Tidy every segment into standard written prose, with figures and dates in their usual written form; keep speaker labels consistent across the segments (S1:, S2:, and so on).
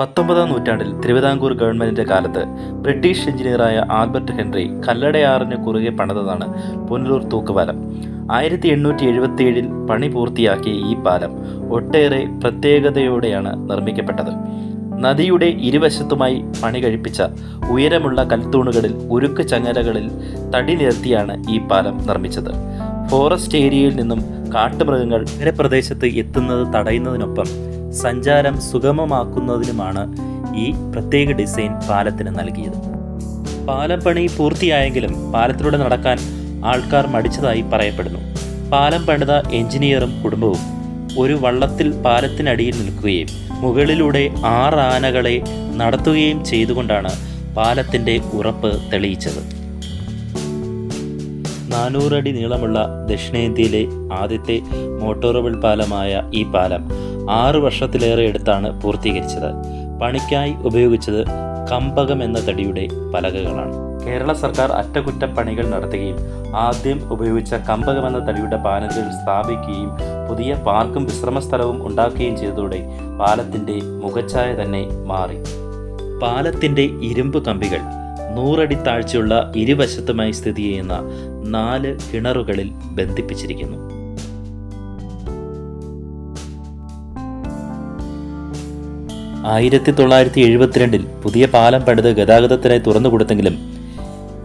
S1: 19-ാം നൂറ്റാണ്ടിൽ തിരുവിതാംകൂർ ഗവൺമെന്റിന്റെ കാലത്ത് ബ്രിട്ടീഷ് എഞ്ചിനീയറായ ആൽബർട്ട് ഹെൻറി കല്ലടയാറിന് കുറുകെ പണിതതാണ് പുനലൂർ തൂക്കുപാലം. 1877 പണി പൂർത്തിയാക്കിയ ഈ പാലം ഒട്ടേറെ പ്രത്യേകതയോടെയാണ് നിർമ്മിക്കപ്പെട്ടത്. നദിയുടെ ഇരുവശത്തുമായി പണി കഴിപ്പിച്ച ഉയരമുള്ള കൽത്തൂണുകളിൽ ഉരുക്ക് ചങ്ങലകളിൽ തടി നിരത്തിയാണ് ഈ പാലം നിർമ്മിച്ചത്. ഫോറസ്റ്റ് ഏരിയയിൽ നിന്നും കാട്ടുമൃഗങ്ങൾ നഗരപ്രദേശത്ത് എത്തുന്നത് തടയുന്നതിനൊപ്പം സഞ്ചാരം സുഗമമാക്കുന്നതിനുമാണ് ഈ പ്രത്യേക ഡിസൈൻ പാലത്തിന് നൽകിയത്. പാലം പണി പൂർത്തിയായെങ്കിലും പാലത്തിലൂടെ നടക്കാൻ ആൾക്കാർ മടിച്ചതായി പറയപ്പെടുന്നു. പാലം പണിത എഞ്ചിനീയറും കുടുംബവും ഒരു വള്ളത്തിൽ പാലത്തിനടിയിൽ നിൽക്കുകയും മുകളിലൂടെ 6 ആനകളെ നടത്തുകയും ചെയ്തുകൊണ്ടാണ് പാലത്തിൻ്റെ ഉറപ്പ് തെളിയിച്ചത്. 400 അടി നീളമുള്ള ദക്ഷിണേന്ത്യയിലെ ആദ്യത്തെ മോട്ടോറബിൾ പാലമായ ഈ പാലം 6 വർഷത്തിലേറെ എടുത്താണ് പൂർത്തീകരിച്ചത്. പണിക്കായി ഉപയോഗിച്ചത് കമ്പകം എന്ന തടിയുടെ പലകകളാണ്. കേരള സർക്കാർ അറ്റകുറ്റപ്പണികൾ നടത്തുകയും ആദ്യം ഉപയോഗിച്ച കമ്പകം എന്ന തടിയുടെ പാനലുകൾ സ്ഥാപിക്കുകയും പുതിയ പാർക്കും വിശ്രമ സ്ഥലവും ഉണ്ടാക്കുകയും ചെയ്തതോടെ പാലത്തിൻ്റെ മുഖച്ഛായ തന്നെ മാറി. പാലത്തിൻ്റെ ഇരുമ്പ് കമ്പികൾ 100 അടി താഴ്ചയുള്ള ഇരുവശത്തുമായി സ്ഥിതി ചെയ്യുന്ന 4 കിണറുകളിൽ ബന്ധിപ്പിച്ചിരിക്കുന്നു. ആയിരത്തി 1972 പുതിയ പാലം പണിത് ഗതാഗതത്തിനായി തുറന്നു കൊടുത്തെങ്കിലും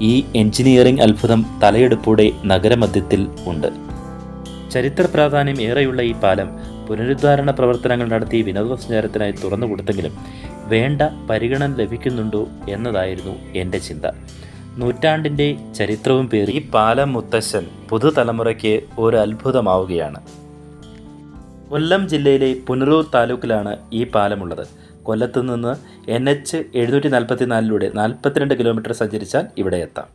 S1: ഈ എഞ്ചിനീയറിംഗ് അത്ഭുതം തലയെടുപ്പോടെ നഗരമധ്യത്തിൽ ഉണ്ട്. ചരിത്ര പ്രാധാന്യം ഏറെയുള്ള ഈ പാലം പുനരുദ്ധാരണ പ്രവർത്തനങ്ങൾ നടത്തി വിനോദസഞ്ചാരത്തിനായി തുറന്നു കൊടുത്തെങ്കിലും വേണ്ട പരിഗണന ലഭിക്കുന്നുണ്ടോ എന്നതായിരുന്നു എൻ്റെ ചിന്ത. നൂറ്റാണ്ടിൻ്റെ ചരിത്രവും പേറി ഈ പാലം മുത്തശ്ശൻ പുതുതലമുറയ്ക്ക് ഒരു അത്ഭുതമാവുകയാണ്. കൊല്ലം ജില്ലയിലെ പുനലൂർ താലൂക്കിലാണ് ഈ പാലമുള്ളത്. കൊല്ലത്ത് നിന്ന് NH 744 42 കിലോമീറ്റർ സഞ്ചരിച്ചാൽ ഇവിടെ എത്താം.